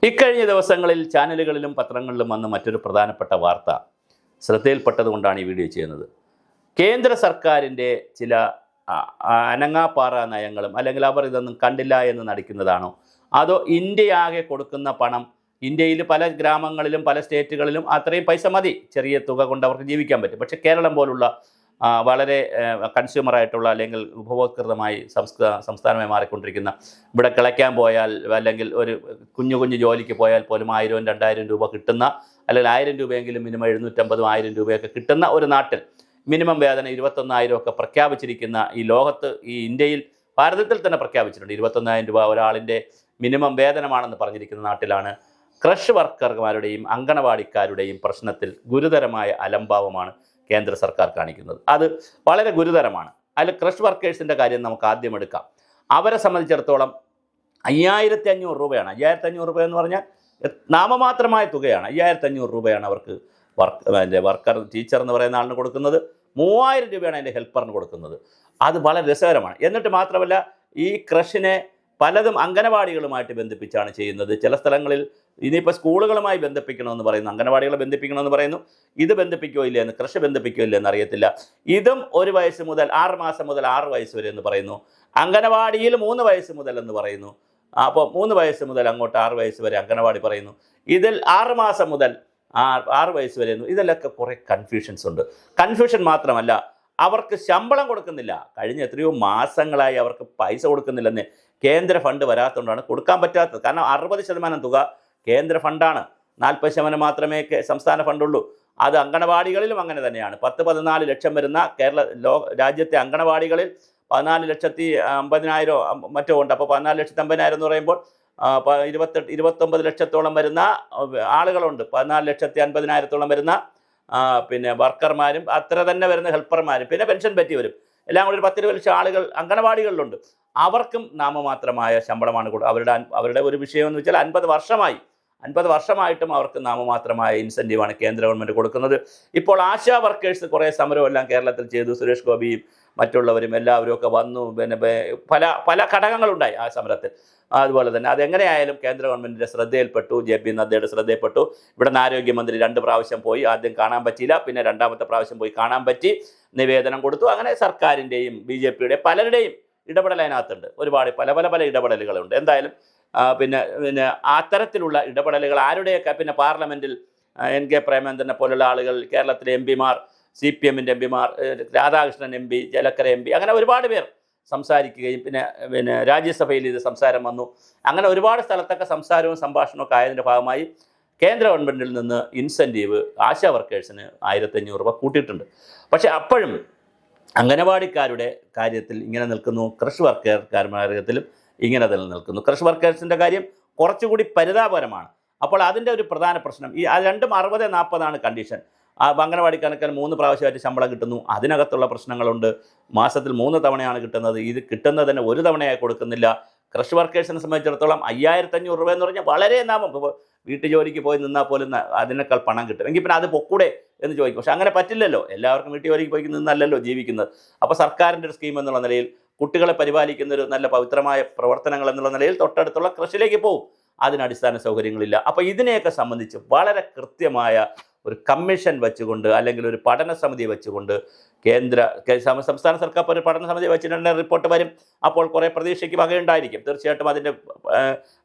ഇക്കഴിഞ്ഞ ദിവസങ്ങളിൽ ചാനലുകളിലും പത്രങ്ങളിലും വന്ന മറ്റൊരു പ്രധാനപ്പെട്ട വാർത്ത ശ്രദ്ധയിൽപ്പെട്ടതുകൊണ്ടാണ് ഈ വീഡിയോ ചെയ്യുന്നത്. കേന്ദ്ര സർക്കാരിൻ്റെ ചില അനങ്ങാപ്പാറ നയങ്ങളും അല്ലെങ്കിൽ അവർ ഇതൊന്നും കണ്ടില്ല എന്ന് നടിക്കുന്നതാണോ, അതോ ഇന്ത്യയാകെ കൊടുക്കുന്ന പണം, ഇന്ത്യയിൽ പല ഗ്രാമങ്ങളിലും പല സ്റ്റേറ്റുകളിലും അത്രയും പൈസ മതി, ചെറിയ തുക കൊണ്ട് അവർക്ക് ജീവിക്കാൻ പറ്റും. പക്ഷേ കേരളം പോലുള്ള വളരെ കൺസ്യൂമറായിട്ടുള്ള അല്ലെങ്കിൽ ഉപഭോക്തൃതമായി സംസ്ഥാനമായി മാറിക്കൊണ്ടിരിക്കുന്ന, ഇവിടെ കിളയ്ക്കാൻ പോയാൽ അല്ലെങ്കിൽ ഒരു കുഞ്ഞു കുഞ്ഞു ജോലിക്ക് പോയാൽ പോലും 1000-2000 രൂപ കിട്ടുന്ന, അല്ലെങ്കിൽ 1000 രൂപയെങ്കിലും മിനിമം 750-1000 രൂപയൊക്കെ കിട്ടുന്ന ഒരു നാട്ടിൽ മിനിമം വേതനം 21,000 ഒക്കെ പ്രഖ്യാപിച്ചിരിക്കുന്ന ഈ ലോകത്ത്, ഈ ഇന്ത്യയിൽ, ഭാരതത്തിൽ തന്നെ പ്രഖ്യാപിച്ചിട്ടുണ്ട് 21,000 രൂപ ഒരാളിൻ്റെ മിനിമം വേതനമാണെന്ന് പറഞ്ഞിരിക്കുന്ന നാട്ടിലാണ് ക്രഷ് വർക്കർമാരുടെയും അങ്കണവാടിക്കാരുടെയും പ്രശ്നത്തിൽ ഗുരുതരമായ അലംഭാവമാണ് കേന്ദ്ര സർക്കാർ കാണിക്കുന്നത്. അത് വളരെ ഗുരുതരമാണ്. അതിൽ ക്രഷ് വർക്കേഴ്സിൻ്റെ കാര്യം നമുക്ക് ആദ്യം എടുക്കാം. അവരെ സംബന്ധിച്ചിടത്തോളം 5,500 രൂപയാണ്. 5,500 രൂപ എന്ന് പറഞ്ഞാൽ നാമമാത്രമായ തുകയാണ്. 5,500 രൂപയാണ് അവർക്ക് വർക്കർ, ടീച്ചർ എന്ന് പറയുന്ന ആളിന് കൊടുക്കുന്നത്. 3,000 രൂപയാണ് അതിൻ്റെ ഹെൽപ്പറിന് കൊടുക്കുന്നത്. അത് വളരെ രസകരമാണ്. എന്നിട്ട് മാത്രമല്ല, ഈ ക്രഷിനെ പലതും അംഗനവാടികളുമായിട്ട് ബന്ധിപ്പിച്ചാണ് ചെയ്യുന്നത്. ചില സ്ഥലങ്ങളിൽ ഇനിയിപ്പോൾ സ്കൂളുകളുമായി ബന്ധിപ്പിക്കണമെന്ന് പറയുന്നു, അംഗനവാടികളെ ബന്ധിപ്പിക്കണമെന്ന് പറയുന്നു. ഇത് ബന്ധിപ്പിക്കുകയോ ഇല്ല എന്ന്, കൃഷി ബന്ധിപ്പിക്കുകയോ ഇല്ല എന്നറിയത്തില്ല. ഇതും 1 വയസ്സ് മുതൽ 6 മാസം മുതൽ 6 വയസ്സ് വരെ എന്ന് പറയുന്നു. അംഗനവാടിയിൽ 3 വയസ്സ് മുതൽ എന്ന് പറയുന്നു. അപ്പോൾ 3 വയസ്സ് മുതൽ അങ്ങോട്ട് 6 വയസ്സ് വരെ അംഗനവാടി പറയുന്നു. ഇതിൽ 6 മാസം മുതൽ 6 വയസ്സ് വരെ. ഇതിലൊക്കെ കുറേ കൺഫ്യൂഷൻസ് ഉണ്ട്. കൺഫ്യൂഷൻ മാത്രമല്ല, അവർക്ക് ശമ്പളം കൊടുക്കുന്നില്ല. കഴിഞ്ഞ എത്രയോ മാസങ്ങളായി അവർക്ക് പൈസ കൊടുക്കുന്നില്ലെന്ന്. കേന്ദ്ര ഫണ്ട് വരാത്തതുകൊണ്ടാണ് കൊടുക്കാൻ പറ്റാത്തത്. കാരണം 60% തുക കേന്ദ്ര ഫണ്ടാണ്, 40% മാത്രമേ സംസ്ഥാന ഫണ്ടുള്ളൂ. അത് അങ്കണവാടികളിലും അങ്ങനെ തന്നെയാണ്. 10-14 ലക്ഷം വരുന്ന രാജ്യത്തെ അങ്കണവാടികളിൽ 14,50,000 മറ്റോ ഉണ്ട്. അപ്പോൾ 14,50,000 എന്ന് പറയുമ്പോൾ 29 ലക്ഷത്തോളം വരുന്ന ആളുകളുണ്ട്. 14,50,000 വരുന്ന പിന്നെ വർക്കർമാരും അത്ര തന്നെ വരുന്ന ഹെൽപ്പർമാരും പിന്നെ പെൻഷൻ പറ്റി വരും. എല്ലാം കൂടി ഒരു 10-20 ലക്ഷം ആളുകൾ അങ്കണവാടികളിലുണ്ട്. അവർക്കും നാമമാത്രമായ ശമ്പളമാണ് അവരുടെ ഒരു വിഷയം എന്ന് വെച്ചാൽ 50 വർഷമായിട്ടും അവർക്ക് നാമമാത്രമായ ഇൻസെൻറ്റീവാണ് കേന്ദ്ര ഗവൺമെൻറ് കൊടുക്കുന്നത്. ഇപ്പോൾ ആശാ വർക്കേഴ്സ് കുറേ സമരമെല്ലാം കേരളത്തിൽ ചെയ്തു. സുരേഷ് ഗോപിയും മറ്റുള്ളവരും എല്ലാവരും ഒക്കെ വന്നു. പിന്നെ പല ഘടകങ്ങളുണ്ടായി ആ സമരത്തിൽ. അതുപോലെ തന്നെ അതെങ്ങനെയായാലും കേന്ദ്ര ഗവൺമെൻറ്റിൻ്റെ ശ്രദ്ധയിൽപ്പെട്ടു, JP നദ്ദയുടെ ശ്രദ്ധയിൽപ്പെട്ടു. ഇവിടുന്ന് ആരോഗ്യമന്ത്രി 2 പ്രാവശ്യം പോയി. ആദ്യം കാണാൻ പറ്റിയില്ല, പിന്നെ 2ാമത്തെ പ്രാവശ്യം പോയി കാണാൻ പറ്റി, നിവേദനം കൊടുത്തു. അങ്ങനെ സർക്കാരിൻ്റെയും BJPയുടെ പലരുടെയും ഇടപെടൽ അതിനകത്തുണ്ട്. ഒരുപാട് പല ഇടപെടലുകളുണ്ട്. എന്തായാലും പിന്നെ അത്തരത്തിലുള്ള ഇടപെടലുകൾ ആരുടെയൊക്കെ, പിന്നെ പാർലമെൻറ്റിൽ NK പ്രേമചന്ദ്രനെ പോലുള്ള ആളുകൾ, കേരളത്തിലെ MPമാർ, CPMൻ്റെ MPമാർ, രാധാകൃഷ്ണൻ MP, ജലക്കര MP, അങ്ങനെ ഒരുപാട് പേർ സംസാരിക്കുകയും പിന്നെ രാജ്യസഭയിൽ ഇത് സംസാരം വന്നു. അങ്ങനെ ഒരുപാട് സ്ഥലത്തൊക്കെ സംസാരവും സംഭാഷണമൊക്കെ ആയതിൻ്റെ ഭാഗമായി കേന്ദ്ര ഗവൺമെൻറ്റിൽ നിന്ന് ഇൻസെൻറ്റീവ് ആശാ വർക്കേഴ്സിന് 1,500 രൂപ കൂട്ടിയിട്ടുണ്ട്. പക്ഷേ അപ്പോഴും അംഗനവാടിക്കാരുടെ കാര്യത്തിൽ ഇങ്ങനെ നിൽക്കുന്നു, ക്രഷ് വർക്കർക്കാരുടെ കാര്യത്തിലും ഇങ്ങനെ തന്നെ നിൽക്കുന്നു. ക്രഷ് വർക്കേഴ്സിൻ്റെ കാര്യം കുറച്ചുകൂടി പരിതാപകരമാണ്. അപ്പോൾ അതിൻ്റെ ഒരു പ്രധാന പ്രശ്നം, ഈ രണ്ടും 60-40 കണ്ടീഷൻ. അംഗനവാടിക്കാർക്ക് 3 പ്രാവശ്യമായിട്ട് ശമ്പളം കിട്ടുന്നു. അതിനകത്തുള്ള പ്രശ്നങ്ങളുണ്ട്. മാസത്തിൽ 3 തവണയാണ് കിട്ടുന്നത്. ഇത് കിട്ടുന്നതിന് 1 തവണയായി കൊടുക്കുന്നില്ല. ക്രഷ് വർക്കേഴ്സിനെ സംബന്ധിച്ചിടത്തോളം 5,500 രൂപ എന്ന് പറഞ്ഞാൽ വളരെ നാമം. ഇപ്പോൾ വീട്ടു ജോലിക്ക് പോയി നിന്നാൽ പോലും അതിനേക്കാൾ പണം കിട്ടും. എങ്കിൽ പിന്നെ അത് പൊക്കൂടെ എന്ന് ചോദിക്കും. പക്ഷെ അങ്ങനെ പറ്റില്ലല്ലോ. എല്ലാവർക്കും വീട്ടു ജോലിക്ക് പോയി നിന്നല്ലല്ലോ ജീവിക്കുന്നത്. അപ്പോൾ സർക്കാരിൻ്റെ ഒരു സ്കീം എന്നുള്ള നിലയിൽ, കുട്ടികളെ പരിപാലിക്കുന്ന ഒരു നല്ല പവിത്രമായ പ്രവർത്തനങ്ങൾ എന്നുള്ള നിലയിൽ തൊട്ടടുത്തുള്ള കൃഷിയിലേക്ക് പോകും. അതിന് അടിസ്ഥാന സൗകര്യങ്ങളില്ല. അപ്പോൾ ഇതിനെയൊക്കെ സംബന്ധിച്ച് വളരെ കൃത്യമായ ഒരു കമ്മീഷൻ വെച്ചുകൊണ്ട്, അല്ലെങ്കിൽ ഒരു പഠന സമിതി വെച്ചുകൊണ്ട്, സംസ്ഥാന സർക്കാർ ഒരു പഠന സമിതി വെച്ചിട്ടുണ്ടെങ്കിൽ റിപ്പോർട്ട് വരും. അപ്പോൾ കുറേ പ്രതീക്ഷയ്ക്ക് വകയുണ്ടായിരിക്കും. തീർച്ചയായിട്ടും അതിൻ്റെ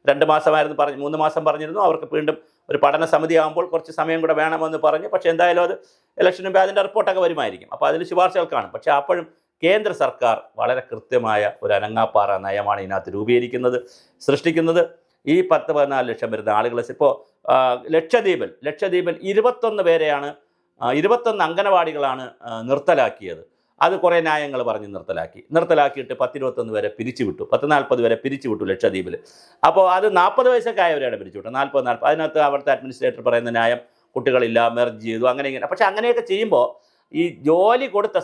2 മാസമായിരുന്നു 3 മാസം പറഞ്ഞിരുന്നു. അവർക്ക് വീണ്ടും ഒരു പഠന സമിതി ആകുമ്പോൾ കുറച്ച് സമയം കൂടെ വേണമെന്ന് പറഞ്ഞു. പക്ഷേ എന്തായാലും അത് ഇലക്ഷന് മുമ്പ് അതിൻ്റെ റിപ്പോർട്ടൊക്കെ വരുമായിരിക്കും. അപ്പോൾ അതിൽ ശുപാർശകൾ കാണും. പക്ഷേ അപ്പോഴും കേന്ദ്ര സർക്കാർ വളരെ കൃത്യമായ ഒരു അനങ്ങാപ്പാറ നയമാണ് ഇതിനകത്ത് സൃഷ്ടിക്കുന്നത്. ഈ 10-14 ലക്ഷം വരുന്ന ആളുകളെ ഇപ്പോൾ ലക്ഷദ്വീപിൽ 21 പേരെയാണ്, 21 അംഗനവാടികളാണ് നിർത്തലാക്കിയത്. അത് കുറേ ന്യായങ്ങൾ പറഞ്ഞ് നിർത്തലാക്കിയിട്ട് 10-21 വരെ പിരിച്ചുവിട്ടു, 10-40 വരെ പിരിച്ചുവിട്ടു ലക്ഷദ്വീപിൽ. അപ്പോൾ അത് 40 വയസ്സൊക്കെ ആയവരെയാണ് പിരിച്ചുവിട്ടു. 40. അതിനകത്ത് അവിടുത്തെ അഡ്മിനിസ്ട്രേറ്റർ പറയുന്ന ന്യായം, കുട്ടികളില്ല, മെർജ് ചെയ്തു, അങ്ങനെ. പക്ഷേ അങ്ങനെയൊക്കെ ചെയ്യുമ്പോൾ ഈ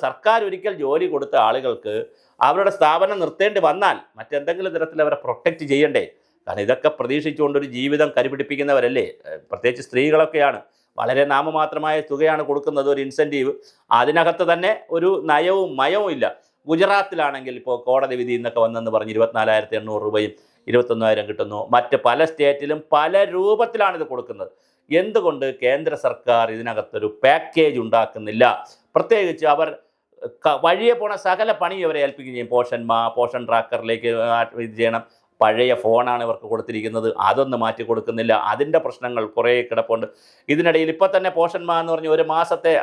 സർക്കാർ ഒരിക്കൽ ജോലി കൊടുത്ത ആളുകൾക്ക് അവരുടെ സ്ഥാപനം നിർത്തേണ്ടി വന്നാൽ മറ്റെന്തെങ്കിലും തരത്തിൽ അവരെ പ്രൊട്ടക്റ്റ് ചെയ്യണ്ടേ? കാരണം ഇതൊക്കെ പ്രതീക്ഷിച്ചുകൊണ്ടൊരു ജീവിതം കരുപിടിപ്പിക്കുന്നവരല്ലേ, പ്രത്യേകിച്ച് സ്ത്രീകളൊക്കെയാണ്. വളരെ നാമമാത്രമായ തുകയാണ് കൊടുക്കുന്നത്, ഒരു ഇൻസെൻറ്റീവ്. അതിനകത്ത് തന്നെ ഒരു നയവും മയവും ഇല്ല. ഗുജറാത്തിലാണെങ്കിൽ ഇപ്പോൾ കോടതി വിധി ഇന്നൊക്കെ വന്നെന്ന് പറഞ്ഞ് 24,800 രൂപയും 21,000 കിട്ടുന്നു. മറ്റ് പല സ്റ്റേറ്റിലും പല രൂപത്തിലാണ് ഇത് കൊടുക്കുന്നത്. എന്തുകൊണ്ട് കേന്ദ്ര സർക്കാർ ഇതിനകത്തൊരു പാക്കേജ് ഉണ്ടാക്കുന്നില്ല? പ്രത്യേകിച്ച് അവർ വഴിയെ പോണ സകല പണി അവരെ ഏൽപ്പിക്കുകയും ചെയ്യും. പോഷൻ ട്രാക്കറിലേക്ക് ഇത് ചെയ്യണം. പഴയ ഫോണാണ് ഇവർക്ക് കൊടുത്തിരിക്കുന്നത്, അതൊന്ന് മാറ്റി കൊടുക്കുന്നില്ല. അതിൻ്റെ പ്രശ്നങ്ങൾ കുറേ കിടപ്പുണ്ട്. ഇതിനിടയിൽ ഇപ്പം തന്നെ പോഷൻ എന്ന് പറഞ്ഞ ഒരു മാസത്തെ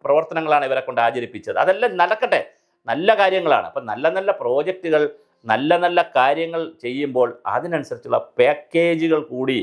പ്രവർത്തനങ്ങളാണ് ഇവരെ കൊണ്ട് ആചരിപ്പിച്ചത്. അതെല്ലാം നടക്കട്ടെ, നല്ല കാര്യങ്ങളാണ്. അപ്പം നല്ല നല്ല പ്രോജക്റ്റുകൾ, നല്ല നല്ല കാര്യങ്ങൾ ചെയ്യുമ്പോൾ അതിനനുസരിച്ചുള്ള പാക്കേജുകൾ കൂടി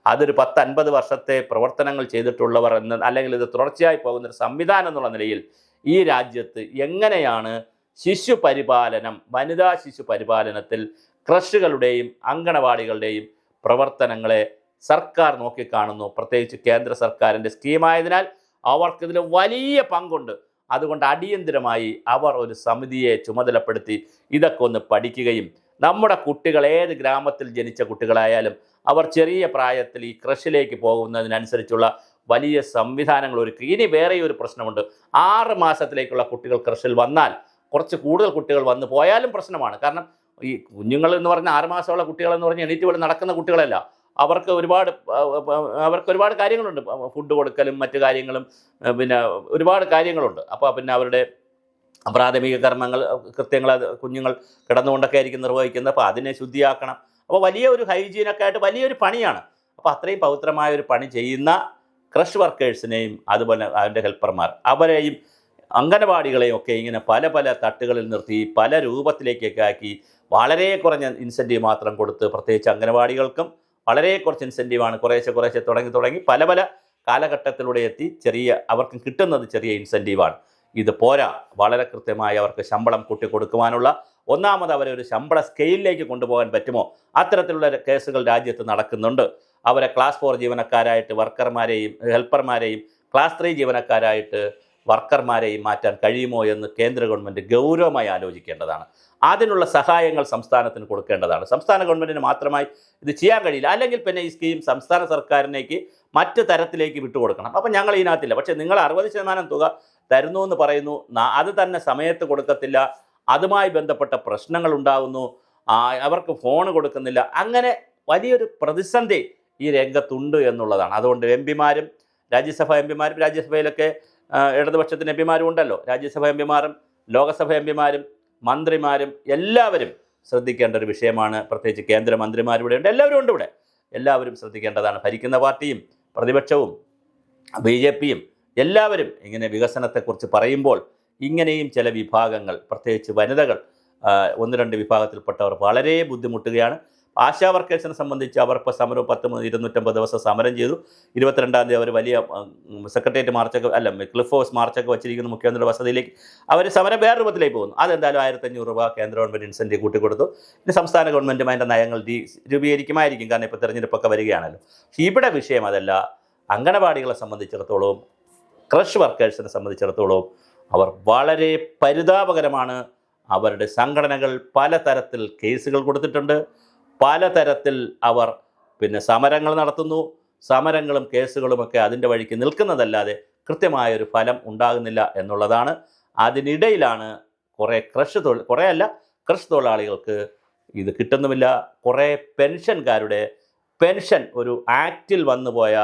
അതൊരു 10-50 വർഷത്തെ പ്രവർത്തനങ്ങൾ ചെയ്തിട്ടുള്ളവർ എന്ന്, അല്ലെങ്കിൽ ഇത് തുടർച്ചയായി പോകുന്നൊരു സംവിധാനം എന്നുള്ള നിലയിൽ ഈ രാജ്യത്ത് എങ്ങനെയാണ് ശിശു പരിപാലനം, വനിതാ ശിശു പരിപാലനത്തിൽ ക്രഷുകളുടെയും അങ്കണവാടികളുടെയും പ്രവർത്തനങ്ങളെ സർക്കാർ നോക്കിക്കാണുന്നു? പ്രത്യേകിച്ച് കേന്ദ്ര സർക്കാരിൻ്റെ സ്കീമായതിനാൽ അവർക്കിതിൽ വലിയ പങ്കുണ്ട്. അതുകൊണ്ട് അടിയന്തിരമായി അവർ ഒരു സമിതിയെ ചുമതലപ്പെടുത്തി ഇതൊക്കെ ഒന്ന് പഠിക്കുകയും, നമ്മുടെ കുട്ടികൾ ഏത് ഗ്രാമത്തിൽ ജനിച്ച കുട്ടികളായാലും അവർ ചെറിയ പ്രായത്തിൽ ഈ ക്രഷിലേക്ക് പോകുന്നതിനനുസരിച്ചുള്ള വലിയ സംവിധാനങ്ങൾ ഒരുക്കി. ഇനി വേറെ ഒരു പ്രശ്നമുണ്ട്. 6 മാസത്തിലേക്കുള്ള കുട്ടികൾ ക്രഷിൽ വന്നാൽ, കുറച്ച് കൂടുതൽ കുട്ടികൾ വന്നു പോയാലും പ്രശ്നമാണ്. കാരണം ഈ കുഞ്ഞുങ്ങൾ എന്ന് പറഞ്ഞാൽ 6 മാസമുള്ള കുട്ടികളെന്ന് പറഞ്ഞാൽ എണീറ്റ് പോലെ നടക്കുന്ന കുട്ടികളല്ല. അവർക്ക് ഒരുപാട് കാര്യങ്ങളുണ്ട്. ഫുഡ് കൊടുക്കലും മറ്റു കാര്യങ്ങളും പിന്നെ ഒരുപാട് കാര്യങ്ങളുണ്ട്. അപ്പോൾ പിന്നെ അവരുടെ പ്രാഥമിക കർമ്മങ്ങൾ കൃത്യങ്ങൾ കുഞ്ഞുങ്ങൾ കിടന്നുകൊണ്ടൊക്കെ ആയിരിക്കും നിർവഹിക്കുന്നത്. അപ്പോൾ അതിനെ ശുദ്ധിയാക്കണം. അപ്പോൾ വലിയ ഒരു ഹൈജീനൊക്കെ ആയിട്ട് വലിയൊരു പണിയാണ്. അപ്പോൾ അത്രയും പവിത്രമായ ഒരു പണി ചെയ്യുന്ന ക്രഷ് വർക്കേഴ്സിനെയും അതുപോലെ അതിൻ്റെ ഹെൽപ്പർമാർ അവരെയും അംഗനവാടികളെയും ഒക്കെ ഇങ്ങനെ പല പല തട്ടുകളിൽ നിർത്തി പല രൂപത്തിലേക്കൊക്കെ ആക്കി വളരെ കുറഞ്ഞ ഇൻസെൻറ്റീവ് മാത്രം കൊടുത്ത്, പ്രത്യേകിച്ച് അംഗനവാടികൾക്കും വളരെ കുറച്ച് ഇൻസെൻറ്റീവാണ്, കുറേശ്ശെ തുടങ്ങി പല പല കാലഘട്ടത്തിലൂടെ എത്തി അവർക്ക് കിട്ടുന്നത് ചെറിയ ഇൻസെൻറ്റീവാണ്. ഇത് പോരാ. വളരെ കൃത്യമായി അവർക്ക് ശമ്പളം കൂട്ടിക്കൊടുക്കുവാനുള്ള, ഒന്നാമത് അവരെ ഒരു ശമ്പള സ്കെയിലിലേക്ക് കൊണ്ടുപോകാൻ പറ്റുമോ? അത്തരത്തിലുള്ള കേസുകൾ രാജ്യത്ത് നടക്കുന്നുണ്ട്. അവരെ ക്ലാസ് 4 ജീവനക്കാരായിട്ട് വർക്കർമാരെയും ഹെൽപ്പർമാരെയും ക്ലാസ് 3 ജീവനക്കാരായിട്ട് വർക്കർമാരെയും മാറ്റാൻ കഴിയുമോ എന്ന് കേന്ദ്ര ഗവൺമെൻറ് ഗൗരവമായി ആലോചിക്കേണ്ടതാണ്. അതിനുള്ള സഹായങ്ങൾ സംസ്ഥാനത്തിന് കൊടുക്കേണ്ടതാണ്. സംസ്ഥാന ഗവൺമെൻറ്റിന് മാത്രമായി ഇത് ചെയ്യാൻ കഴിയില്ല. അല്ലെങ്കിൽ പിന്നെ ഈ സ്കീം സംസ്ഥാന സർക്കാരിനേക്ക് മറ്റ് തരത്തിലേക്ക് വിട്ടുകൊടുക്കണം. അപ്പം ഞങ്ങൾ ഇതിനകത്തില്ല, പക്ഷേ നിങ്ങൾ 60% തുക തരുന്നു എന്ന് പറയുന്നു, അത് തന്നെ സമയത്ത് കൊടുക്കത്തില്ല, അതുമായി ബന്ധപ്പെട്ട പ്രശ്നങ്ങൾ ഉണ്ടാകുന്നു, അവർക്ക് ഫോൺ കൊടുക്കുന്നില്ല. അങ്ങനെ വലിയൊരു പ്രതിസന്ധി ഈ രംഗത്തുണ്ട് എന്നുള്ളതാണ്. അതുകൊണ്ട് എംപിമാരും രാജ്യസഭയിലൊക്കെ ഇടതുപക്ഷത്തിന് എംപിമാരും ഉണ്ടല്ലോ, രാജ്യസഭ എംപിമാരും ലോകസഭ എംപിമാരും മന്ത്രിമാരും എല്ലാവരും ശ്രദ്ധിക്കേണ്ട ഒരു വിഷയമാണ്. പ്രത്യേകിച്ച് കേന്ദ്രമന്ത്രിമാരിവിടെ ഉണ്ട്, എല്ലാവരും ഉണ്ട് ഇവിടെ. എല്ലാവരും ശ്രദ്ധിക്കേണ്ടതാണ്. ഭരിക്കുന്ന പാർട്ടിയും പ്രതിപക്ഷവും BJPയും എല്ലാവരും ഇങ്ങനെ വികസനത്തെക്കുറിച്ച് പറയുമ്പോൾ ഇങ്ങനെയും ചില വിഭാഗങ്ങൾ, പ്രത്യേകിച്ച് വനിതകൾ, 1-2 വിഭാഗത്തിൽപ്പെട്ടവർ വളരെ ബുദ്ധിമുട്ടുകയാണ്. ആശാ വർക്കേഴ്സിനെ സംബന്ധിച്ച് അവർ ഇപ്പോൾ സമരം 250 ദിവസം സമരം ചെയ്തു. 22-ാം തീയതി അവർ വലിയ സെക്രട്ടേറിയറ്റ് മാർച്ചൊക്കെ ക്ലിഫ് ഹൗസ് മാർച്ചൊക്കെ വെച്ചിരിക്കുന്ന മുഖ്യമന്ത്രിയുടെ വസതിയിലേക്ക് അവർ സമരം വേറെ രൂപത്തിലേക്ക് പോകുന്നു. അതെന്തായാലും 1,500 രൂപ കേന്ദ്ര ഗവൺമെൻറ് ഇൻസെൻറ്റീവ് കൂട്ടിക്കൊടുത്തു. ഇനി സംസ്ഥാന ഗവൺമെൻറ്റും അതിൻ്റെ നയങ്ങൾ രൂപീകരിക്കുമായിരിക്കും, കാരണം ഇപ്പോൾ തെരഞ്ഞെടുപ്പൊക്കെ വരികയാണല്ലോ. പക്ഷേ ഇവിടെ വിഷയം അതല്ല. അംഗനവാടികളെ സംബന്ധിച്ചിടത്തോളം, ക്രഷ് വർക്കേഴ്സിനെ സംബന്ധിച്ചിടത്തോളം അവർ വളരെ പരിതാപകരമാണ്. അവരുടെ സംഘടനകൾ പലതരത്തിൽ കേസുകൾ കൊടുത്തിട്ടുണ്ട്, പലതരത്തിൽ അവർ പിന്നെ സമരങ്ങൾ നടത്തുന്നു. സമരങ്ങളും കേസുകളുമൊക്കെ അതിൻ്റെ വഴിക്ക് നിൽക്കുന്നതല്ലാതെ കൃത്യമായൊരു ഫലം ഉണ്ടാകുന്നില്ല എന്നുള്ളതാണ്. അതിനിടയിലാണ് ക്രഷ് തൊഴിലാളികൾക്ക് ഇത് കിട്ടുന്നുമില്ല. കുറേ പെൻഷൻകാരുടെ പെൻഷൻ ഒരു ആക്റ്റിൽ വന്നുപോയ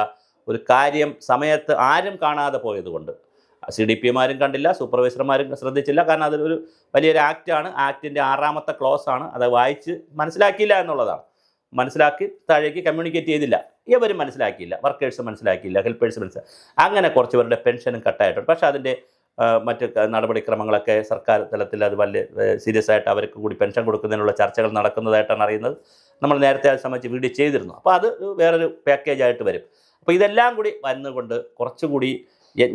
ഒരു കാര്യം സമയത്ത് ആരും കാണാതെ പോയതുകൊണ്ട് CDPമാരും കണ്ടില്ല, സൂപ്പർവൈസർമാരും ശ്രദ്ധിച്ചില്ല. കാരണം അതൊരു വലിയൊരു ആക്റ്റാണ്. ആക്ടിൻ്റെ 6ാമത്തെ ക്ലോസാണ്. അത് വായിച്ച് മനസ്സിലാക്കിയില്ല എന്നുള്ളതാണ്. മനസ്സിലാക്കി താഴേക്ക് കമ്മ്യൂണിക്കേറ്റ് ചെയ്തില്ല. ഇവരും മനസ്സിലാക്കിയില്ല, വർക്കേഴ്സ് മനസ്സിലാക്കിയില്ല, ഹെൽപ്പേഴ്സ് അങ്ങനെ കുറച്ച് പേരുടെ പെൻഷനും കട്ടായിട്ടുണ്ട്. പക്ഷേ അതിൻ്റെ മറ്റ് നടപടിക്രമങ്ങളൊക്കെ സർക്കാർ തലത്തിൽ അത് വലിയ സീരിയസ് ആയിട്ട് അവർക്ക് കൂടി പെൻഷൻ കൊടുക്കുന്നതിനുള്ള ചർച്ചകൾ നടക്കുന്നതായിട്ടാണ് അറിയുന്നത്. നമ്മൾ നേരത്തെ അത് സംബന്ധിച്ച് വീഡിയോ ചെയ്തിരുന്നു. അപ്പോൾ അത് വേറൊരു പാക്കേജായിട്ട് വരും. അപ്പോൾ ഇതെല്ലാം കൂടി വന്നുകൊണ്ട് കുറച്ചുകൂടി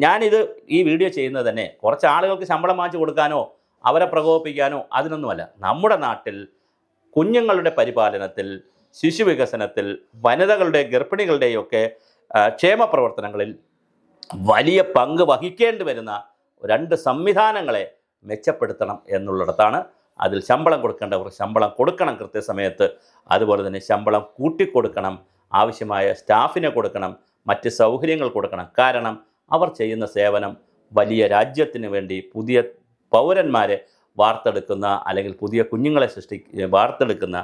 ഞാനിത് ഈ വീഡിയോ ചെയ്യുന്നത് തന്നെ കുറച്ച് ആളുകൾക്ക് ശമ്പളം വാങ്ങിച്ച് കൊടുക്കാനോ അവരെ പ്രകോപിപ്പിക്കാനോ അതിനൊന്നുമല്ല. നമ്മുടെ നാട്ടിൽ കുഞ്ഞുങ്ങളുടെ പരിപാലനത്തിൽ, ശിശു വികസനത്തിൽ, വനിതകളുടെ ഗർഭിണികളുടെയൊക്കെ ക്ഷേമ പ്രവർത്തനങ്ങളിൽ വലിയ പങ്ക് വഹിക്കേണ്ടി വരുന്ന 2 സംവിധാനങ്ങളെ മെച്ചപ്പെടുത്തണം എന്നുള്ളിടത്താണ്. അതിൽ ശമ്പളം കൊടുക്കേണ്ടവർ ശമ്പളം കൊടുക്കണം കൃത്യസമയത്ത്, അതുപോലെ തന്നെ ശമ്പളം കൂട്ടിക്കൊടുക്കണം, ആവശ്യമായ സ്റ്റാഫിനെ കൊടുക്കണം, മറ്റ് സൗകര്യങ്ങൾ കൊടുക്കണം. കാരണം അവർ ചെയ്യുന്ന സേവനം വലിയ രാജ്യത്തിന് വേണ്ടി പുതിയ പൗരന്മാരെ വാർത്തെടുക്കുന്ന, അല്ലെങ്കിൽ പുതിയ കുഞ്ഞുങ്ങളെ വാർത്തെടുക്കുന്ന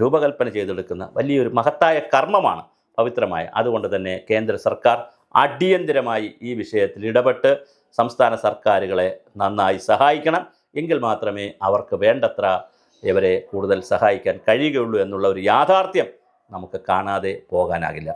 രൂപകൽപ്പന ചെയ്തെടുക്കുന്ന വലിയൊരു മഹത്തായ കർമ്മമാണ് പവിത്രമായ. അതുകൊണ്ട് തന്നെ കേന്ദ്ര സർക്കാർ അടിയന്തിരമായി ഈ വിഷയത്തിൽ ഇടപെട്ട് സംസ്ഥാന സർക്കാരുകളെ നന്നായി സഹായിക്കണം. എങ്കിൽ മാത്രമേ അവർക്ക് വേണ്ടത്ര ഇവരെ കൂടുതൽ സഹായിക്കാൻ കഴിയുകയുള്ളൂ എന്നുള്ള ഒരു യാഥാർത്ഥ്യം നമുക്ക് കാണാതെ പോകാനാകില്ല.